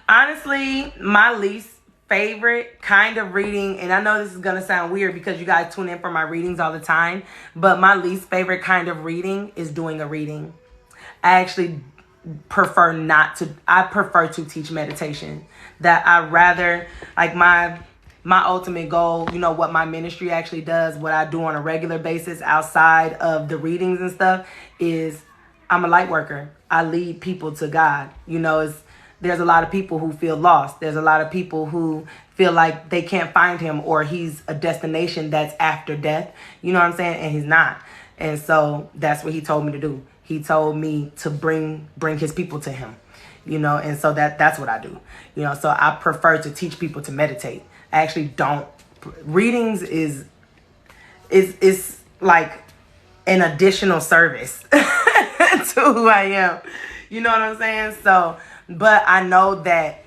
Honestly, my least favorite kind of reading, and I know this is going to sound weird because you guys tune in for my readings all the time, but my least favorite kind of reading is doing a reading. I actually prefer not to, I prefer to teach meditation. That I rather, like my ultimate goal, what my ministry actually does, what I do on a regular basis outside of the readings and stuff is I'm a light worker. I lead people to God. There's a lot of people who feel lost. There's a lot of people who feel like they can't find him, or he's a destination that's after death. You know what I'm saying? And he's not. And so that's what he told me to do. He told me to bring his people to him. And so that's what I do. So I prefer to teach people to meditate. I actually don't. Readings is like an additional service to who I am. You know what I'm saying? So, but I know that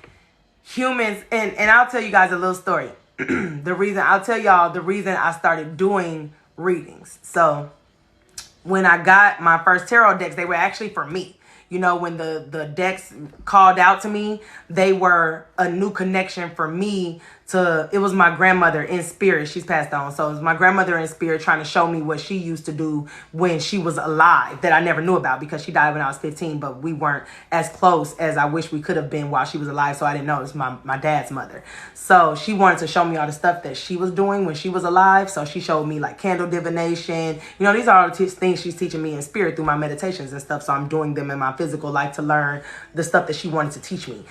humans, and I'll tell you guys a little story. I'll tell y'all the reason I started doing readings. So when I got my first tarot decks, they were actually for me. When the decks called out to me, they were a new connection for me it was my grandmother in spirit. She's passed on. So it was my grandmother in spirit trying to show me what she used to do when she was alive that I never knew about because she died when I was 15, but we weren't as close as I wish we could have been while she was alive. So I didn't know it was my dad's mother. So she wanted to show me all the stuff that she was doing when she was alive. So she showed me like candle divination. These are all the things she's teaching me in spirit through my meditations and stuff. So I'm doing them in my physical life to learn the stuff that she wanted to teach me,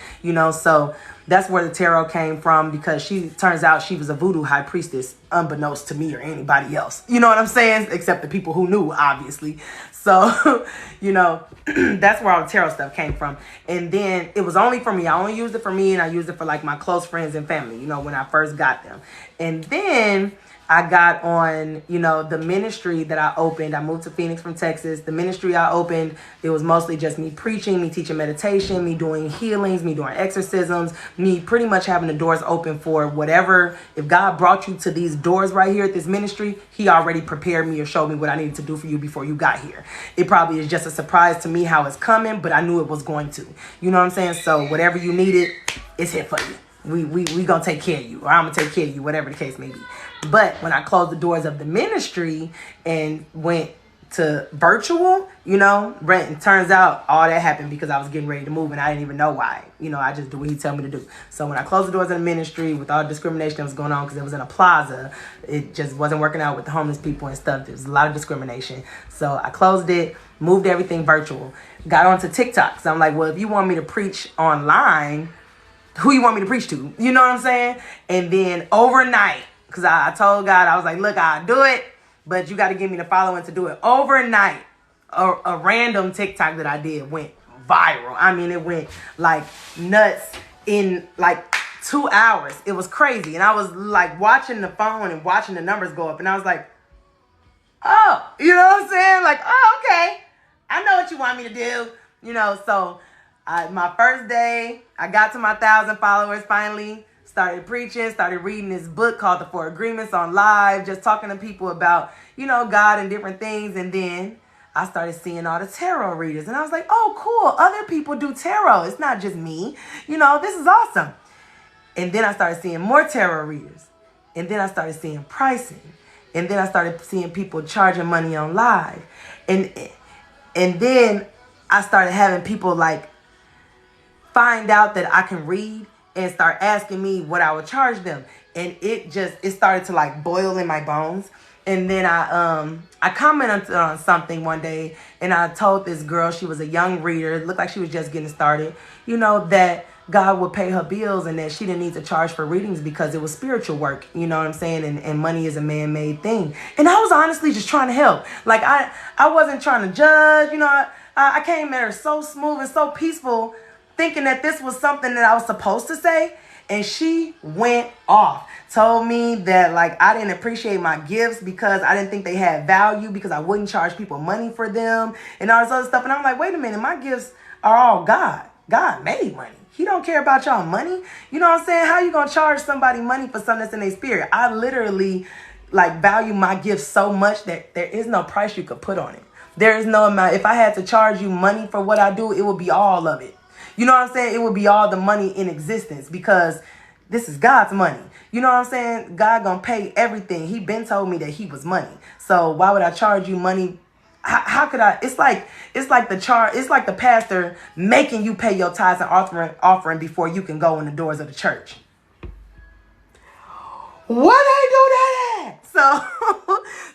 so that's where the tarot came from, because she turns out she was a voodoo high priestess, unbeknownst to me or anybody else. You know what I'm saying? Except the people who knew, obviously. So, that's where all the tarot stuff came from. And then it was only for me. I only used it for me, and I used it for like my close friends and family, when I first got them. And then I got on, the ministry that I opened. I moved to Phoenix from Texas. The ministry I opened, it was mostly just me preaching, me teaching meditation, me doing healings, me doing exorcisms, me pretty much having the doors open for whatever. If God brought you to these doors right here at this ministry, he already prepared me or showed me what I needed to do for you before you got here. It probably is just a surprise to me how it's coming, but I knew it was going to. You know what I'm saying? So whatever you needed, it's here for you. We gonna take care of you, or I'm gonna take care of you, whatever the case may be. But when I closed the doors of the ministry and went to virtual, it turns out all that happened because I was getting ready to move and I didn't even know why. I just do what he tell me to do. So when I closed the doors of the ministry with all the discrimination that was going on, because it was in a plaza, it just wasn't working out with the homeless people and stuff. There was a lot of discrimination. So I closed it, moved everything virtual, got onto TikTok. So I'm like, well, if you want me to preach online, who you want me to preach to? You know what I'm saying? And then overnight, because I told God, I was like, look, I'll do it, but you got to give me the following to do it. Overnight, a random TikTok that I did went viral. I mean, it went like nuts in like 2 hours. It was crazy. And I was like watching the phone and watching the numbers go up. And I was like, oh, you know what I'm saying? Like, oh, okay. I know what you want me to do. So my first day, I got to my 1,000 followers finally. Started preaching, started reading this book called The Four Agreements on live, just talking to people about, God and different things. And then I started seeing all the tarot readers. And I was like, oh, cool. Other people do tarot. It's not just me. This is awesome. And then I started seeing more tarot readers. And then I started seeing pricing. And then I started seeing people charging money on live. And then I started having people like find out that I can read and start asking me what I would charge them. And it started to like boil in my bones. And then I commented on something one day, and I told this girl, she was a young reader, it looked like she was just getting started, that God would pay her bills and that she didn't need to charge for readings because it was spiritual work, you know what I'm saying? And money is a man-made thing. And I was honestly just trying to help. Like I wasn't trying to judge, I came at her so smooth and so peaceful, thinking that this was something that I was supposed to say. And she went off. Told me that like I didn't appreciate my gifts because I didn't think they had value, because I wouldn't charge people money for them and all this other stuff. And I'm like, wait a minute, my gifts are all God. God made money. He don't care about y'all money. You know what I'm saying? How you gonna charge somebody money for something that's in their spirit? I literally like value my gifts so much that there is no price you could put on it. There is no amount. If I had to charge you money for what I do, it would be all of it. You know what I'm saying? It would be all the money in existence because this is God's money. You know what I'm saying? God gonna pay everything. He been told me that he was money. So why would I charge you money? How could I? It's like the pastor making you pay your tithes and offering before you can go in the doors of the church. What I do that at?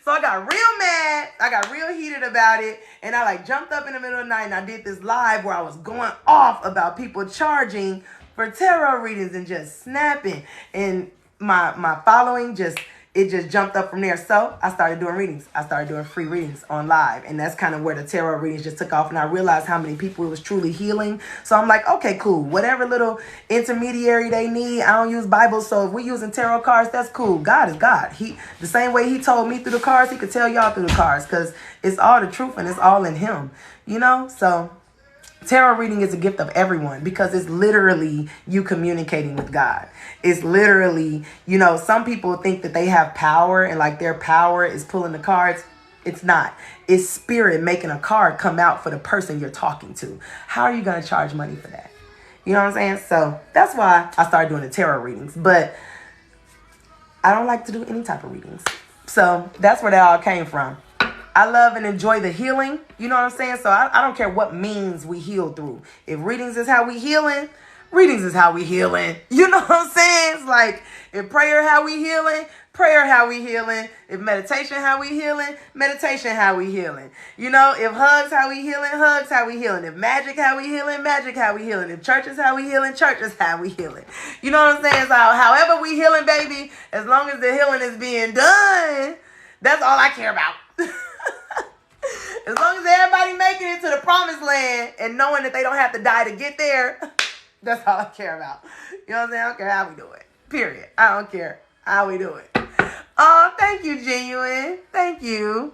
So I got real mad. I got real heated about it. And I like jumped up in the middle of the night and I did this live where I was going off about people charging for tarot readings and just snapping. And my following just jumped up from there. So I started doing readings. I started doing free readings on live. And that's kind of where the tarot readings just took off. And I realized how many people it was truly healing. So I'm like, okay, cool. Whatever little intermediary they need. I don't use Bibles. So if we're using tarot cards, that's cool. God is God. The same way he told me through the cards, he could tell y'all through the cards. Because it's all the truth and it's all in him. You know? So tarot reading is a gift of everyone because it's literally you communicating with God. It's literally, some people think that they have power and like their power is pulling the cards. It's not. It's spirit making a card come out for the person you're talking to. How are you going to charge money for that? You know what I'm saying? So that's why I started doing the tarot readings. But I don't like to do any type of readings. So that's where that all came from. I love and enjoy the healing. You know what I'm saying? So I don't care what means we heal through. If readings is how we healing, readings is how we healing. You know what I'm saying? It's like if prayer how we healing, prayer how we healing. If meditation how we healing, meditation how we healing. If hugs how we healing, hugs how we healing. If magic how we healing, magic how we healing. If church is how we healing, church is how we healing. You know what I'm saying? So however we healing, baby, as long as the healing is being done, that's all I care about. As long as everybody making it to the promised land and knowing that they don't have to die to get there, that's all I care about. You know what I'm saying? I don't care how we do it. Period. I don't care how we do it. Oh, thank you, Genuine. Thank you.